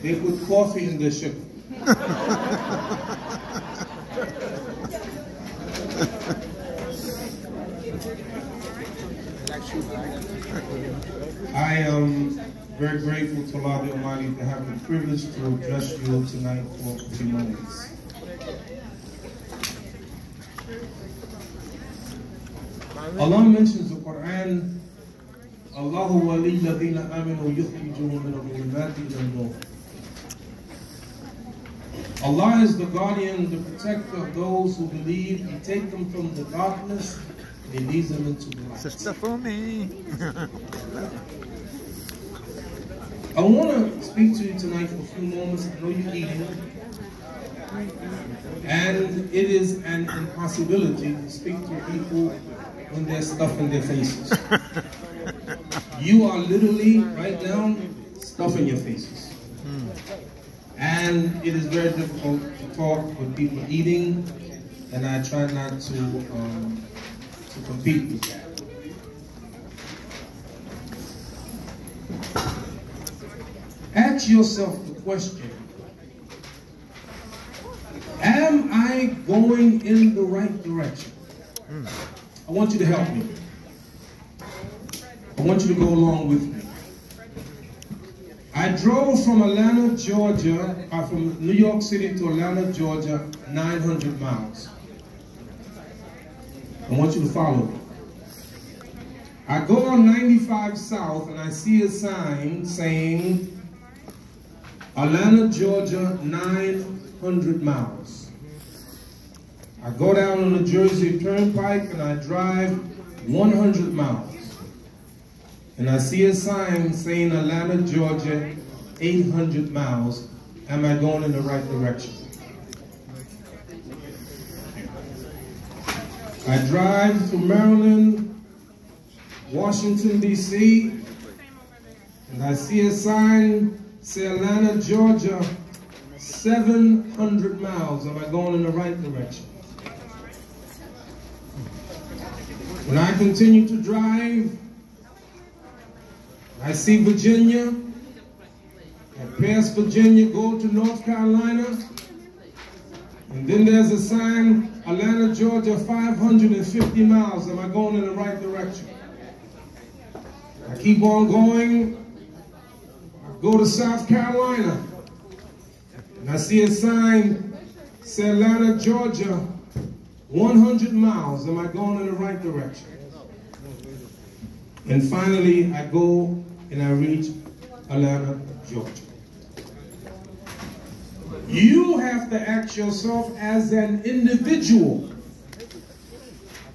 they put coffee in their sugar. I am very grateful to Allah the Almighty to have the privilege to address you tonight for a few moments. Allah mentions the Quran, Allahu wali ladina amanu yukhrijuhum min al-dhulumati ila an-nur. Allah is the guardian, the protector of those who believe. He takes them from the darkness and He leads them into the light. Sister for me. I want to speak to you tonight for a few moments. I know you're eating, and it is an impossibility to speak to people when there's stuff in their faces. You are literally, right now, stuffing your faces. And it is very difficult to talk with people eating, and I try not to compete with that. Ask yourself the question, am I going in the right direction? I want you to help me. I want you to go along with me. I drove from Atlanta, Georgia, from New York City to Atlanta, Georgia, 900 miles. I want you to follow me. I go on 95 South and I see a sign saying, Atlanta, Georgia, 900 miles. I go down on the Jersey Turnpike and I drive 100 miles. And I see a sign saying Atlanta, Georgia, 800 miles. Am I going in the right direction? I drive through Maryland, Washington, D.C., and I see a sign say Atlanta, Georgia, 700 miles. Am I going in the right direction? When I continue to drive, I see Virginia. I pass Virginia, go to North Carolina. And then there's a sign, Atlanta, Georgia, 550 miles. Am I going in the right direction? I keep on going. I go to South Carolina. And I see a sign, say Atlanta, Georgia, 100 miles. Am I going in the right direction? And finally, I go and I reach Atlanta, Georgia. You have to ask yourself as an individual,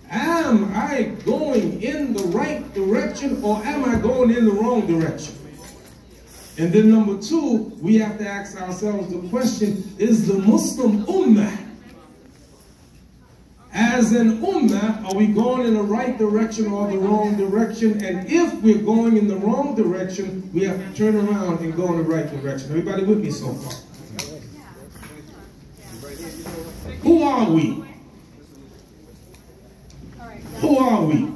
am I going in the right direction or am I going in the wrong direction? And then number two, we have to ask ourselves the question, is the Muslim Ummah, as an Ummah, are we going in the right direction or the wrong direction? And if we're going in the wrong direction, we have to turn around and go in the right direction. Everybody with me so far? Who are we? Who are we?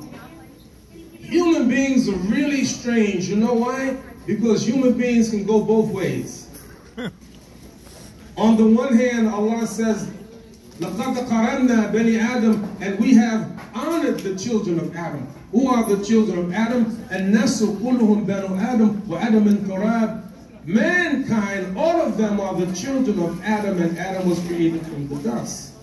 Human beings are really strange. You know why? Because human beings can go both ways. On the one hand, Allah says, لَقَدْ قَرَمْنَا بَنِي Adam, and we have honored the children of Adam. Who are the children of Adam? النَّاسُ كُلُّهُمْ بَنُو آدَمَ وَآدَمَ مِنْ تُرَابٍ. Mankind, all of them are the children of Adam, and Adam was created from the dust.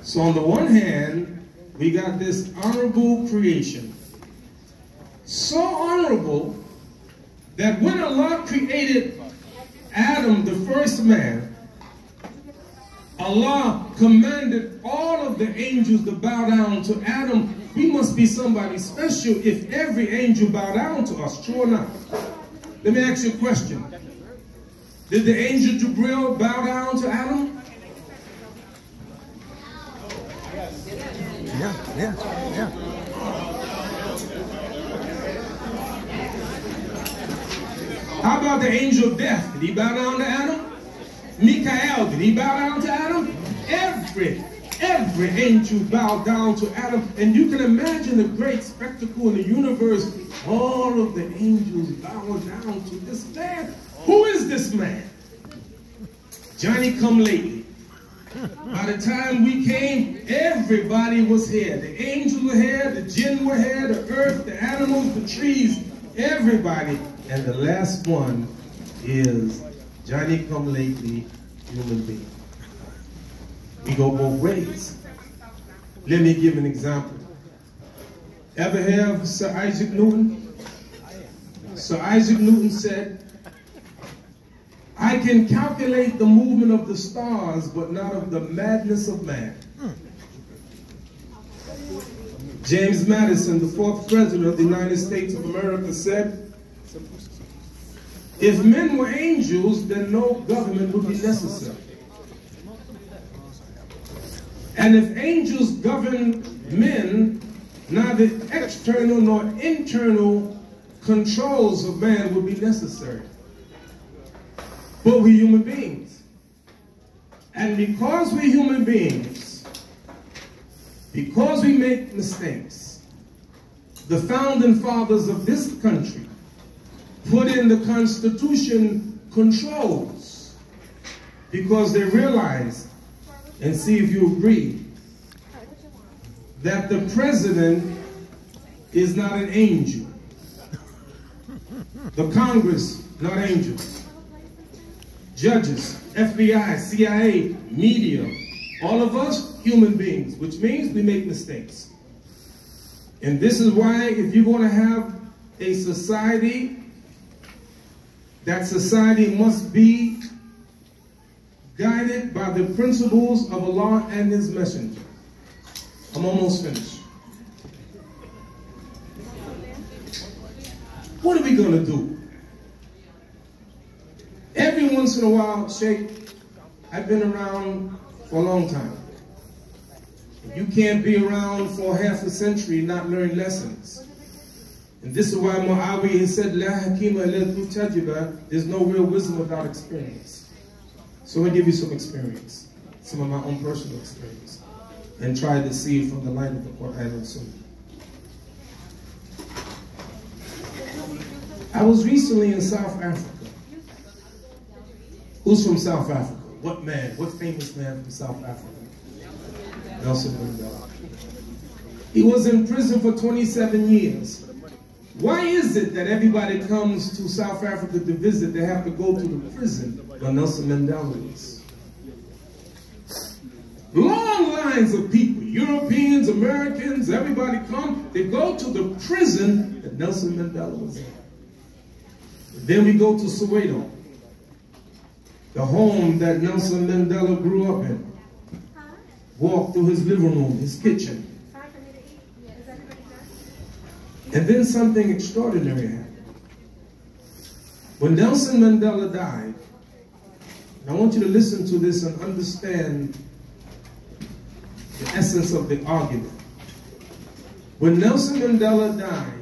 So on the one hand, we got this honorable creation. So honorable that when Allah created Adam, the first man, Allah commanded all of the angels to bow down to Adam. We must be somebody special if every angel bow down to us, true or not? Let me ask you a question. Did the angel Jibril bow down to Adam? Yeah. How about the angel of death? Did he bow down to Adam? Mikael, did he bow down to Adam? Every angel bowed down to Adam. And you can imagine the great spectacle in the universe. All of the angels bow down to this man. Who is is this man? Johnny come lately. By the time we came, everybody was here. The angels were here, the jinn were here, the earth, the animals, the trees, everybody. And the last one is Johnny come lately, human being. We go both ways. Let me give an example. Ever hear of Sir Isaac Newton? Sir Isaac Newton said, I can calculate the movement of the stars, but not of the madness of man. James Madison, the 4th President of the United States of America, said, if men were angels, then no government would be necessary. And if angels govern men, neither external nor internal controls of man would be necessary. But we're human beings. And because we're human beings, because we make mistakes, the founding fathers of this country put in the Constitution controls because they realized, and see if you agree, that the president is not an angel. The Congress, not angels. Judges, FBI, CIA, media, all of us human beings, which means we make mistakes. And this is why if you're going to have a society, that society must be guided by the principles of Allah and His Messenger. I'm almost finished. What are we going to do? Every once in a while, Sheikh, I've been around for a long time. You can't be around for half a century and not learn lessons. And this is why Muawiyah said, La hakima illa tajiba, there's no real wisdom without experience. So I'll give you some experience, some of my own personal experience, and try to see it from the light of the Quran and Sunnah. I was recently in South Africa. Who's from South Africa? What man? What famous man from South Africa? Nelson Mandela. He was in prison for 27 years. Why is it that everybody comes to South Africa to visit, they have to go to the prison where Nelson Mandela is? Long lines of people, Europeans, Americans, everybody come, they go to the prison that Nelson Mandela was in. Then we go to Soweto, the home that Nelson Mandela grew up in. Walk through his living room, his kitchen. And then something extraordinary happened. When Nelson Mandela died, and I want you to listen to this and understand the essence of the argument. When Nelson Mandela died,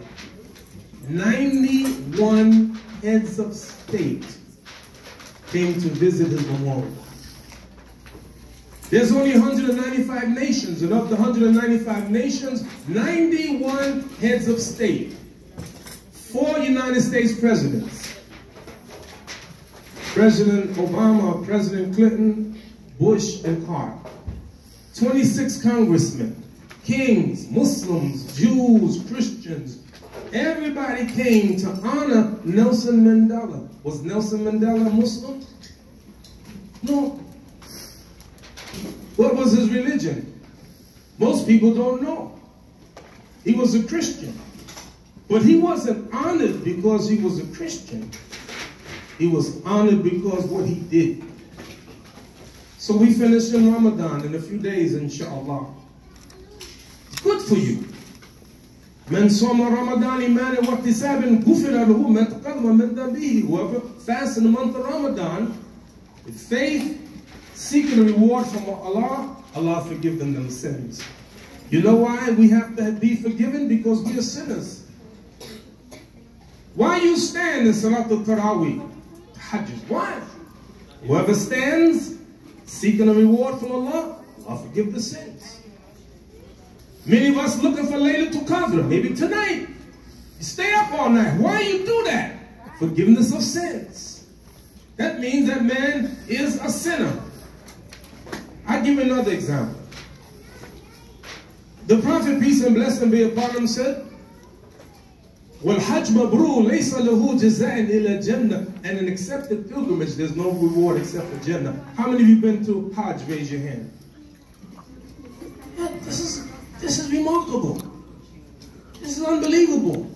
91 heads of state came to visit his memorial. There's only 195 nations, and of the 195 nations, 91 heads of state, 4 United States presidents, President Obama, President Clinton, Bush, and Carter, 26 congressmen, kings, Muslims, Jews, Christians, everybody came to honor Nelson Mandela. Was Nelson Mandela a Muslim? No. What was his religion? Most people don't know. He was a Christian. But he wasn't honored because he was a Christian. He was honored because what he did. So we finish in Ramadan in a few days, inshallah. It's good for you. من صام رمضان إيمانا واحتسابا غفر له ما تقدم من ذنبه. Whoever fasts in the month of Ramadan with faith, seeking a reward from Allah, Allah forgive them their sins. You know why we have to be forgiven? Because we are sinners. Why you stand in Salatul Taraweeh? Tahajjud. Why? Whoever stands seeking a reward from Allah, Allah forgive the sins. Many of us looking for Laylatul Qadr, maybe tonight. You stay up all night. Why you do that? Forgiveness of sins. That means that man is a sinner. I'll give you another example. The Prophet, peace and blessing be upon him, said, وَالْحَجْ مَبْرُورٌ لَيْسَ لَهُ جَزَاءٌ إِلَّا الْجَنَّةِ. And an accepted pilgrimage, there's no reward except for Jannah. How many of you been to Hajj? Raise your hand. This is remarkable. This is unbelievable.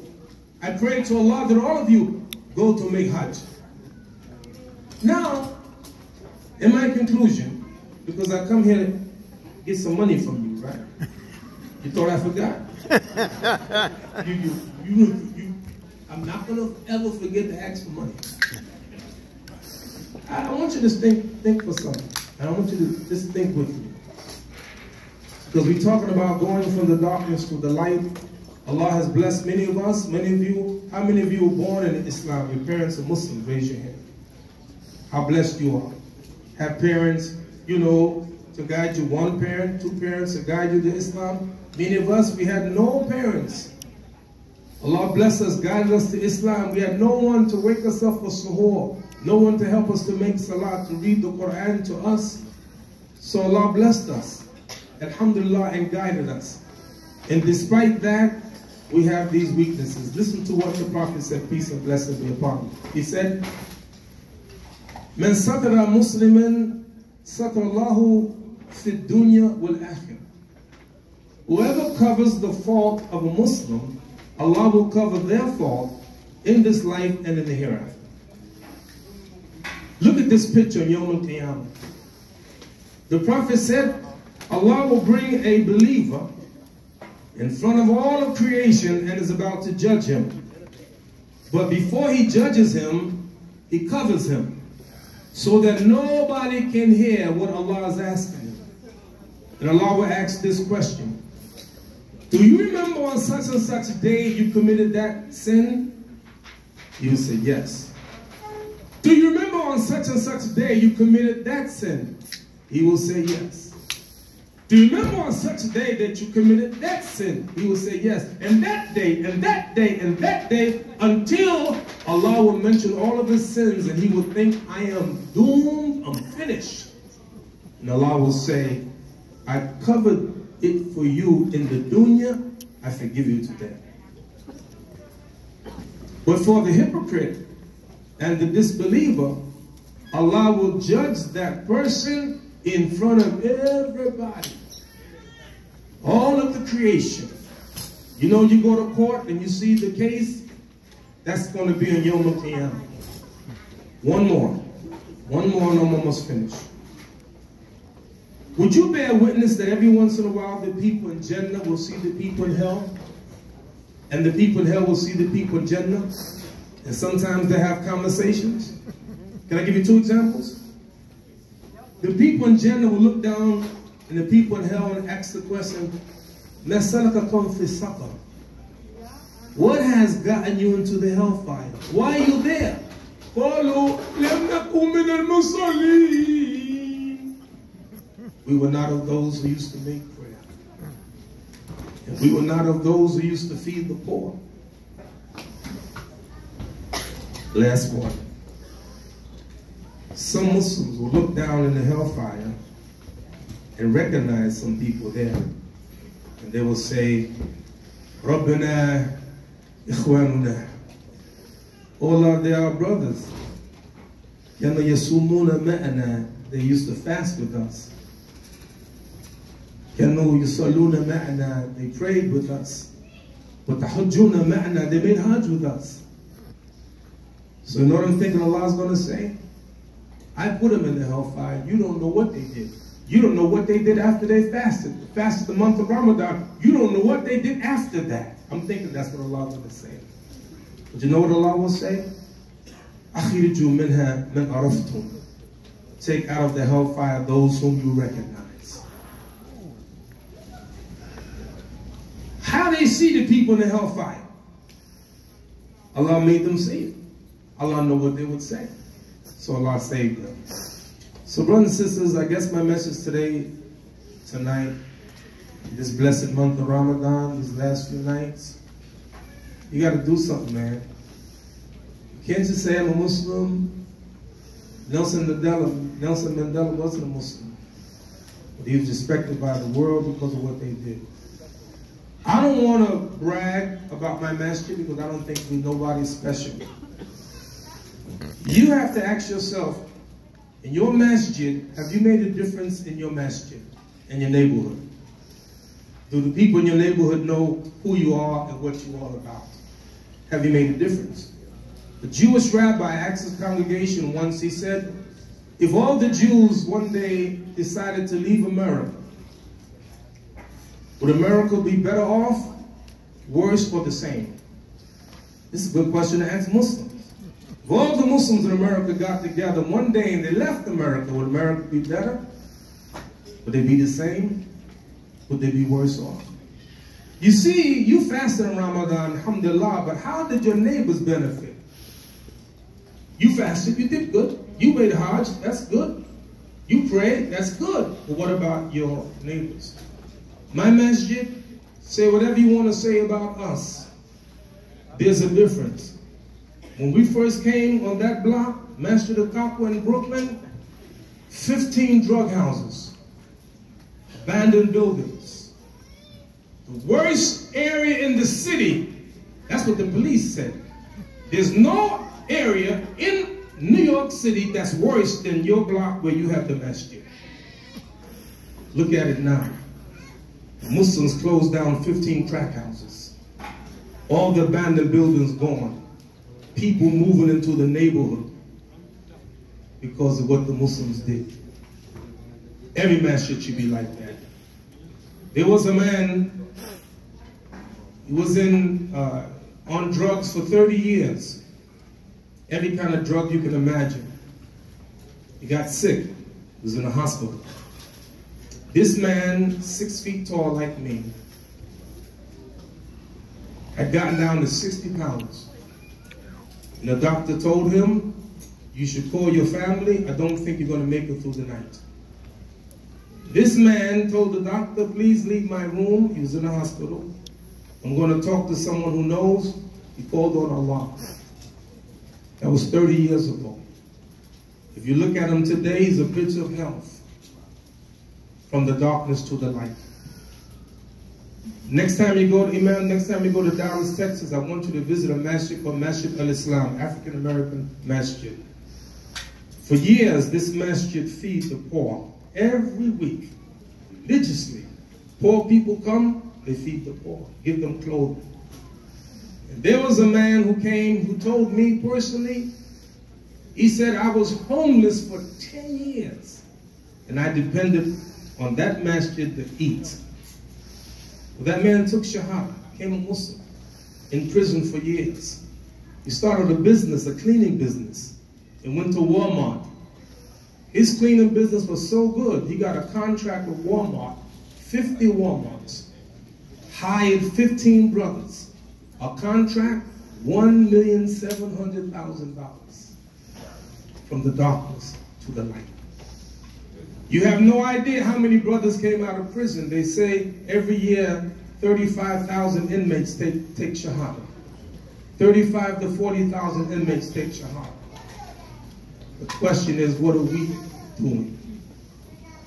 I pray to Allah that all of you go to make Hajj. Now, in my conclusion, because I come here to get some money from you, right? You thought I forgot? I'm not going to ever forget to ask for money. I want you to think for something. I want you to just think with me. Because we're talking about going from the darkness to the light. Allah has blessed many of us, many of you. How many of you were born in Islam? Your parents are Muslims. Raise your hand. How blessed you are. Have parents, you know, to guide you. One parent, two parents to guide you to Islam. Many of us, we had no parents. Allah bless us, guided us to Islam. We had no one to wake us up for suhoor. No one to help us to make salah, to read the Quran to us. So Allah blessed us, alhamdulillah, and guided us. And despite that, we have these weaknesses. Listen to what the Prophet said, peace and blessing be upon him. He said, "Man satara musliman satara Allahu fi dunya wal akhirah." Whoever covers the fault of a Muslim, Allah will cover their fault in this life and in the hereafter. Look at this picture in Yawm al-Qiyamah. The Prophet said, Allah will bring a believer in front of all of creation and is about to judge him. But before he judges him, he covers him so that nobody can hear what Allah is asking him. And Allah will ask this question: do you remember on such and such a day you committed that sin? You will say yes. Do you remember on such and such a day you committed that sin? He will say yes. Do you remember on such a day that you committed that sin? He will say yes. And that day, and that day, and that day, until Allah will mention all of his sins and he will think, I am doomed, I'm finished. And Allah will say, I covered it for you in the dunya, I forgive you today. But for the hypocrite and the disbeliever, Allah will judge that person in front of everybody. All of the creation. You know, you go to court and you see the case, that's going to be on Yawm al-Qiyamah. One more and I'm almost finished. Would you bear witness that every once in a while the people in Jannah will see the people in hell? And the people in hell will see the people in Jannah? And sometimes they have conversations? Can I give you two examples? The people in Jannah will look down and the people in hell and ask the question, مَا سَلَكَكُمْ فِي السَّقَرِ? What has gotten you into the hellfire? Why are you there? قَالُوا لَمْ نَكُنْ مِنَ الْمُصَلِّينَ. We were not of those who used to make prayer. And we were not of those who used to feed the poor. Last one. Some Muslims will look down in the hellfire and recognize some people there. And they will say, Rabbana ikhwanuna. Oh Lord, they are our brothers. Yana yasumuna ma'ana. They used to fast with us. كانوا يصلون معنا, they prayed with us. وتحجون معنا, they made hajj with us. So you know what I'm thinking Allah's going to say? I put them in the hellfire. You don't know what they did. You don't know what they did after they fasted. Fasted the month of Ramadan. You don't know what they did after that. I'm thinking that's what Allah's going to say. But you know what Allah will say? أخرجوا منها من عرفتم. Take out of the hellfire those whom you recognize. How they see the people in the hellfire? Allah made them see it. Allah know what they would say. So Allah saved them. So brothers and sisters, I guess my message tonight, this blessed month of Ramadan, these last few nights, you got to do something, man. You can't just say I'm a Muslim, Nelson Mandela wasn't a Muslim, but he was respected by the world because of what they did. I don't want to brag about my masjid because I don't think nobody's special. You have to ask yourself, in your masjid, have you made a difference in your masjid, in your neighborhood? Do the people in your neighborhood know who you are and what you're all about? Have you made a difference? The Jewish rabbi asked his congregation once, he said, if all the Jews one day decided to leave America, would America be better off, worse, or the same? This is a good question to ask Muslims. If all the Muslims in America got together one day and they left America, would America be better? Would they be the same? Would they be worse off? You see, you fasted in Ramadan, alhamdulillah, but how did your neighbors benefit? You fasted, you did good. You made Hajj, that's good. You prayed, that's good. But what about your neighbors? My masjid, say whatever you want to say about us. There's a difference. When we first came on that block, Masjid al-Taqwa in Brooklyn, 15 drug houses, abandoned buildings. The worst area in the city, that's what the police said. There's no area in New York City that's worse than your block where you have the masjid. Look at it now. Muslims closed down 15 crack houses. All the abandoned buildings gone. People moving into the neighborhood because of what the Muslims did. Every masjid should be like that. There was a man, he was on drugs for 30 years. Every kind of drug you can imagine. He got sick, he was in a hospital. This man, 6 feet tall like me, had gotten down to 60 pounds. And the doctor told him, you should call your family, I don't think you're going to make it through the night. This man told the doctor, please leave my room. He was in the hospital. I'm going to talk to someone who knows. He called on Allah. That was 30 years ago. If you look at him today, he's a picture of health. From the darkness to the light. Next time you go to Imam, next time you go to Dallas, Texas, I want you to visit a masjid called Masjid al-Islam, African American masjid. For years, this masjid feeds the poor every week, religiously. Poor people come, they feed the poor, give them clothing. And there was a man who came, who told me personally, he said, I was homeless for 10 years, and I depended on that masjid to eat. Well, that man took Shahada, became a Muslim, in prison for years. He started a business, a cleaning business, and went to Walmart. His cleaning business was so good, he got a contract with Walmart, 50 Walmarts, hired 15 brothers, a contract, $1,700,000 from the darkness to the light. You have no idea how many brothers came out of prison. They say every year 35,000 inmates take Shahada. 35 to 40,000 inmates take Shahada. The question is, what are we doing?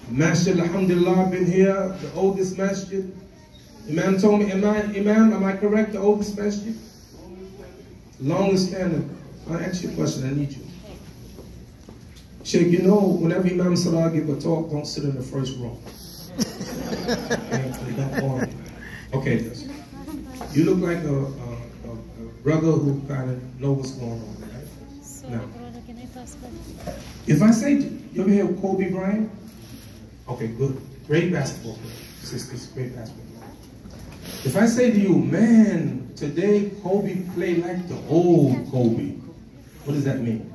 Masjid, alhamdulillah, been here, the oldest masjid. Imam told me, Imam, am I correct, the oldest masjid? Longest standing. I'll ask you a question, I need you. Sheikh, you know, whenever Imam Salah give a talk, don't sit in the first row. Okay, you look like a brother who kind of knows what's going on, right? So, now, brother, can I pass by? if I say, you ever hear of Kobe Bryant? Okay, good. Great basketball player. Sisters, great basketball player. If I say to you, man, today Kobe played like the old Kobe, what does that mean?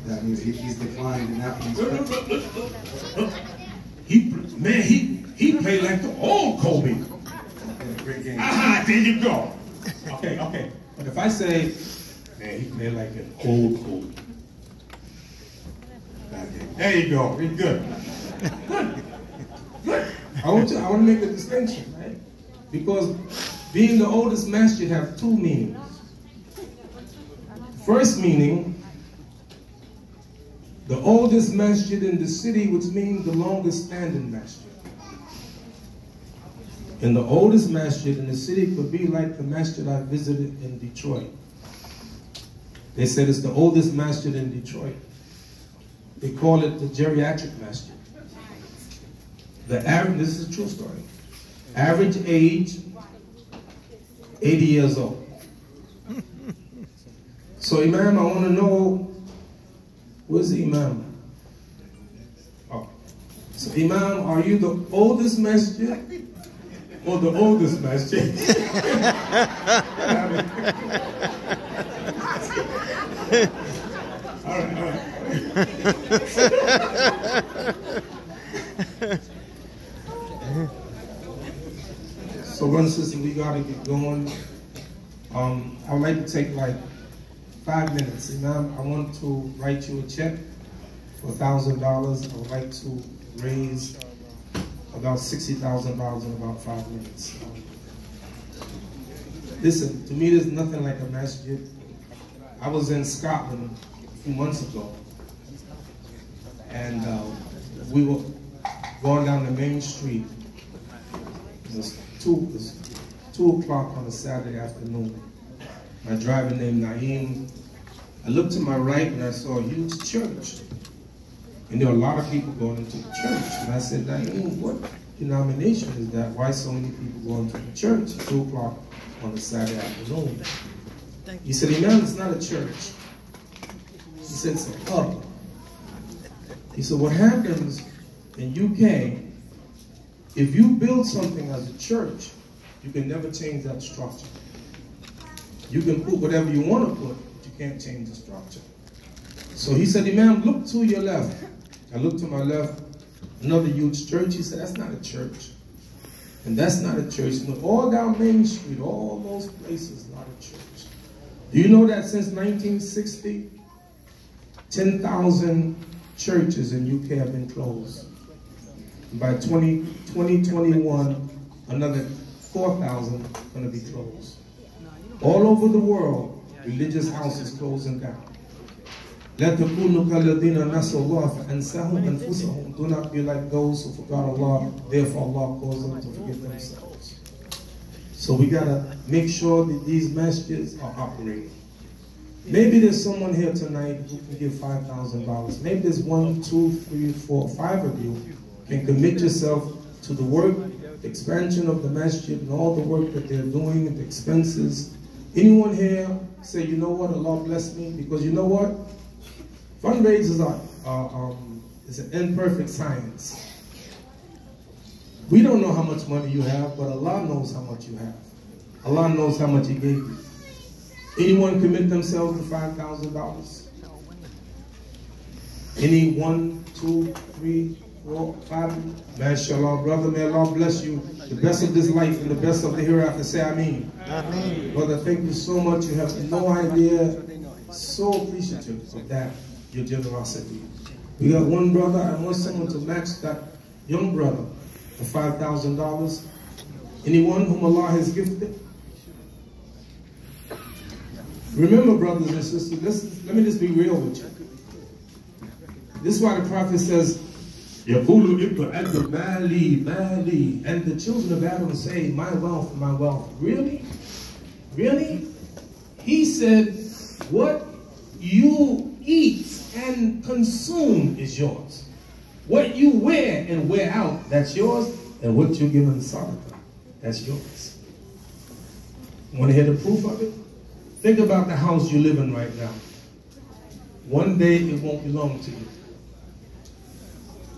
That means he's declined and that means he played like the old Kobe. great game. Aha, there you go. Okay. But if I say, man, he played like an old Kobe. There you go. Good. Good. I want to make a distinction, right? Because being the oldest masjid have two meanings. First meaning, The oldest masjid in the city, which means the longest standing masjid. And the oldest masjid in the city could be like the masjid I visited in Detroit. They said it's the oldest masjid in Detroit. They call it the geriatric masjid. The average, this is a true story. Average age, 80 years old. So Imam, I want to know, where's the Imam? Oh. So Imam, are you the oldest masjid or the oldest masjid? All right. So, brothers and sisters, we gotta get going. I'd like to take like 5 minutes. Imam, I want to write you a check for $1,000. I would like to raise about $60,000 in about 5 minutes. Listen, to me, there's nothing like a masjid. I was in Scotland a few months ago, and we were going down the main street. It was 2 o'clock on a Saturday afternoon. My driver named Naeem, I looked to my right and I saw a huge church. And there were a lot of people going into the church. And I said, Naeem, what denomination is that? Why so many people going to the church at 2 o'clock on a Saturday afternoon? He said, Imam, it's not a church. He said, it's a hub. He said, what happens in UK, if you build something as a church, you can never change that structure. You can put whatever you want to put, but you can't change the structure. So he said, Imam, look to your left. I looked to my left, another huge church. He said, that's not a church. And that's not a church. But all down Main Street, all those places, not a church. Do you know that since 1960, 10,000 churches in UK have been closed? By 2021, another 4,000 are going to be closed. All over the world, religious houses closing down. Do not be like those who forgot Allah, therefore Allah caused them to forget themselves. So we got to make sure that these masjids are operating. Maybe there's someone here tonight who can give $5,000. Maybe there's 1, 2, 3, 4, 5 of you can commit yourself to the work, the expansion of the masjid and all the work that they're doing and the expenses. Anyone here say, you know what, Allah bless me? Because you know what? Fundraisers is an imperfect science. We don't know how much money you have, but Allah knows how much you have. Allah knows how much He gave you. Anyone commit themselves to $5,000? Any 1, 2, 3, 4, 5? MashaAllah, brother, may Allah bless you. The best of this life and the best of the hereafter. Say Ameen. Ameen. Brother, thank you so much. You have no idea. So appreciative of that, your generosity. We got one brother. I want someone to match that young brother for $5,000. Anyone whom Allah has gifted? Remember, brothers and sisters, let me just be real with you. This is why the Prophet says, يَقُولُ إِبْنُ عَبْدُ مَالِي مَالِي. And the children of Adam say, my wealth, my wealth. Really? Really? He said, what you eat and consume is yours. What you wear and wear out, that's yours. And what you give in sadaqah, that's yours. Want to hear the proof of it? Think about the house you live in right now. One day it won't belong to you.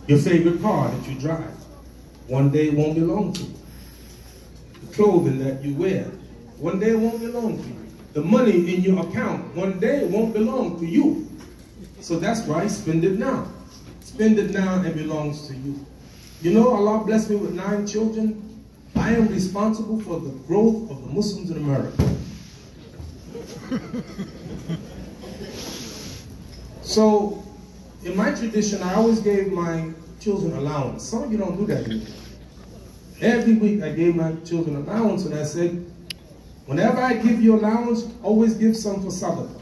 Your favorite car that you drive, one day it won't belong to you. The clothing that you wear, one day it won't belong to you. The money in your account, one day it won't belong to you. So that's why spend it now. Spend it now and it belongs to you. You know, Allah blessed me with 9 children. I am responsible for the growth of the Muslims in America. So, in my tradition, I always gave my children allowance. Some of you don't do that anymore. Every week I gave my children allowance and I said, whenever I give you allowance, always give some for sadaqah.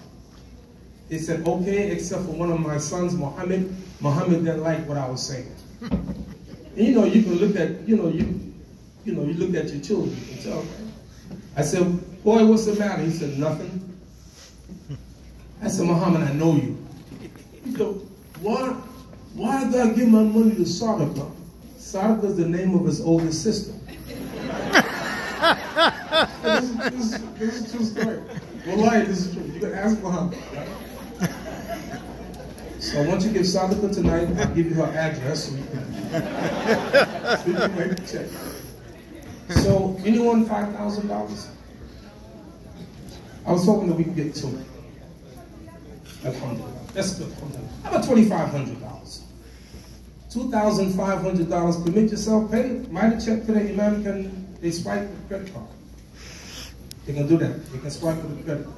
They said, okay, except for one of my sons, Muhammad. Muhammad didn't like what I was saying. And you know, you can look at, you look at your children, you can tell. I said, boy, what's the matter? He said, nothing. I said, Muhammad, I know you. He said, why did I give my money to Sadaqah? Sadaqah is the name of his older sister. This is true story. Wallahi, this is true. You can ask Muhammad. So once you give Sadaqah tonight, I'll give you her address so you can write the check. So, anyone $5,000? I was hoping that we could get two. Alhamdulillah. That's good. How about $2,500? $2,500. Commit yourself, pay. Write a check to the Imam. They swipe with the credit card. They can do that. They can swipe with the credit card.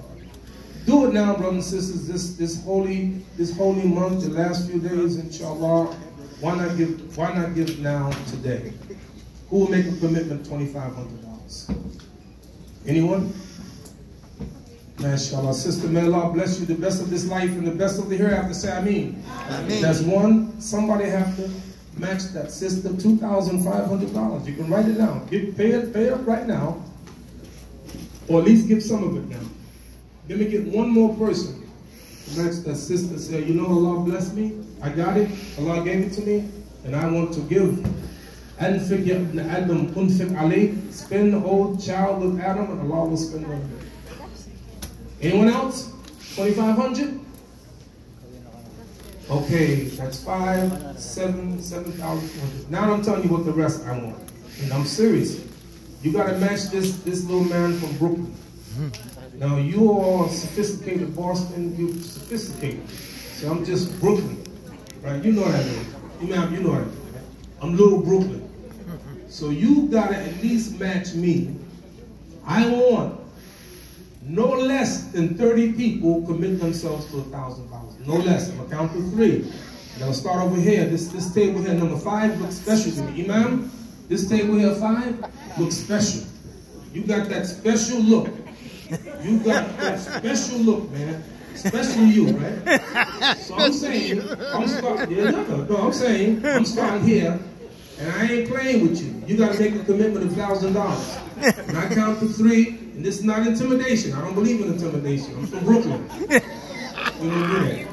Do it now, brothers and sisters. This holy month, the last few days, inshallah. Why not give now today? Who will make a commitment $2,500? Anyone? MashaAllah. Sister, may Allah bless you the best of this life and the best of the hereafter. Say Ameen. Ameen. That's one. Somebody have to match that, sister. $2,500. You can write it down. Pay it right now. Or at least give some of it now. Let me get one more person to match that, sister. Say, you know, Allah blessed me. I got it. Allah gave it to me. And I want to give. Anfiq ibn Adam unfiq alayh. Spend the old child of Adam and Allah will spend on you. Anyone else? 2,500? Okay, that's 7,400. Now I'm telling you what the rest I want. And I'm serious. You gotta match this little man from Brooklyn. Now you are sophisticated Boston, you're sophisticated. So I'm just Brooklyn. Right? You know what I mean. Imam, you know what I mean. I'm little Brooklyn. So you gotta at least match me. I want no less than 30 people commit themselves to $1,000. No less. I'm gonna count to 3. And I'll start over here. This table here, number 5, looks special to me. Imam, this table here, 5, looks special. You got that special look. You got that special look, man. Special you, right? So I'm saying, I'm starting here, and I ain't playing with you. You gotta make a commitment of $1,000. When I count to 3, and this is not intimidation. I don't believe in intimidation. I'm from Brooklyn. We don't do that.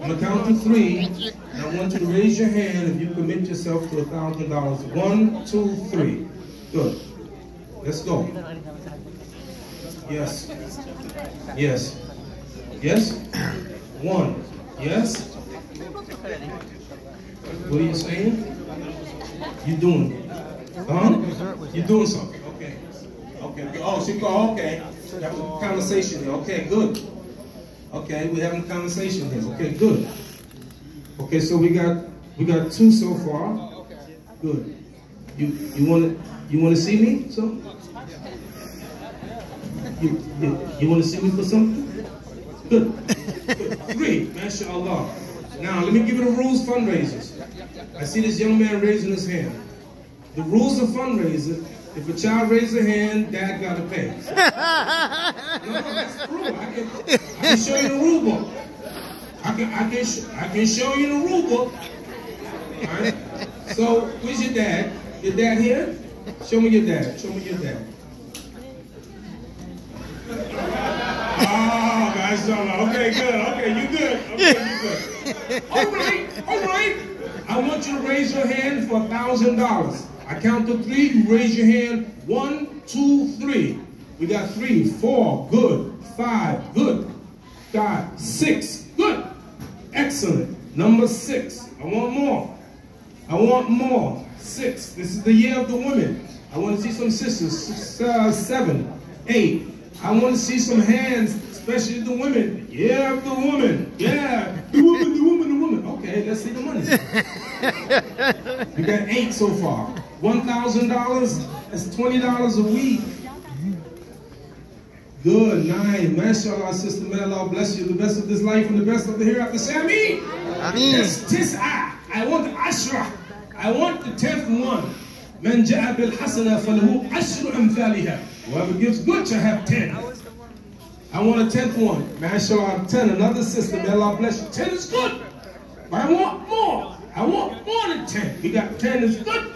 I'm gonna count to 3, and I want you to raise your hand if you commit yourself to $1,000. 1, 2, 3. Good. Let's go. Yes. Yes. Yes? 1. Yes? What are you saying? You doing? You doing something? Okay. Okay. Oh, she go. Okay. We have a conversation here. Okay, good. Okay, we're having a conversation here. Okay, good. Okay, so we got 2 so far. Good. You want to see me? So you want to see me for something? Good. 3, mashallah. Now let me give you the rules, fundraisers. I see this young man raising his hand. The rules of fundraiser: if a child raises a hand, dad got to pay. No, that's true. I can show you the rule book. I can show you the rule book. All right. So where's your dad? Your dad here? Show me your dad. Show me your dad. Oh, mashallah. Okay, good. Okay, you good. Okay, you good. All right. I want you to raise your hand for $1,000. I count to 3, you raise your hand. 1, 2, 3. We got 3, 4, good. 5, good. 5, 6, good. Excellent. Number 6. I want more. I want more. 6. This is the year of the women. I want to see some sisters. 7, 8. I want to see some hands, especially the women. Yeah, the woman. Yeah, the woman. Okay, let's see the money. We got 8 so far. $1,000. That's $20 a week. Good, 9. Mashallah, sister. May Allah bless you. The best of this life and the best of the hereafter. Say Ameen. That's 9. I want the Ashra. I want the 10th one. Man ja'a bil hasana falahu ashru amthaliha. Whoever gives good shall have 10. I want a 10th one. MashaAllah, 10, another sister. May Allah bless you. 10 is good. But I want more. I want more than 10. We got 10 is good.